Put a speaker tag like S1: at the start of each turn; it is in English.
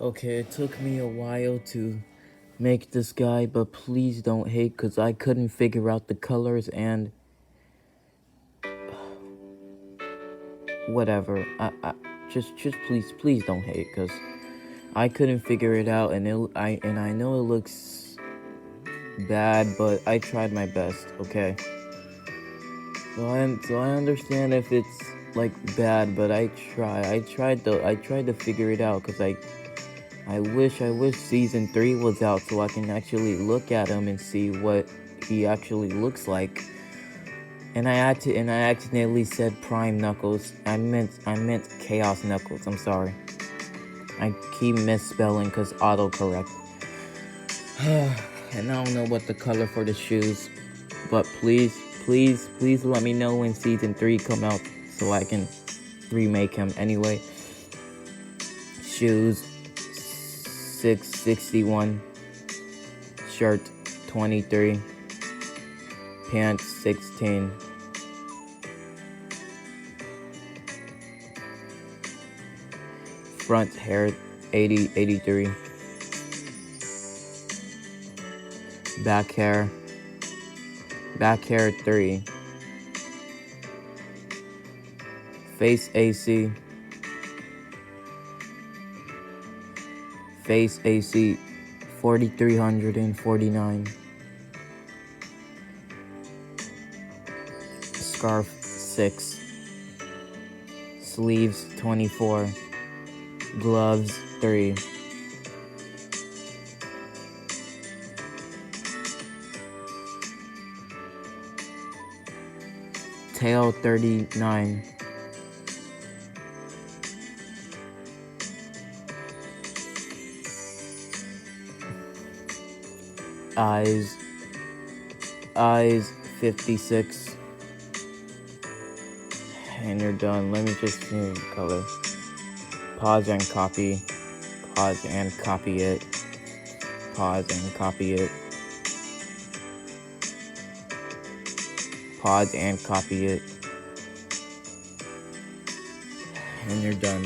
S1: Okay, it took me a while to make this guy, but please don't hate because I couldn't figure out the colors and whatever. Just please don't hate because I couldn't figure it out, and I know it looks bad, but I tried my best. Okay, so I understand if it's like bad, but I tried to figure it out because I wish season 3 was out so I can actually look at him and see what he actually looks like. And I accidentally said Prime Knuckles. I meant Chaos Knuckles. I'm sorry. I keep misspelling because autocorrect. And I don't know what the color for the shoes, but please let me know when season 3 come out so I can remake him. Anyway, shoes 661, shirt 23, pants 16, front hair 83, back hair 3, face AC 4349, scarf 6, sleeves 24, gloves 3, tail 39, eyes 56, and you're done. Let me just see the color. Pause and copy it, pause and copy it, pause and copy it, and you're done.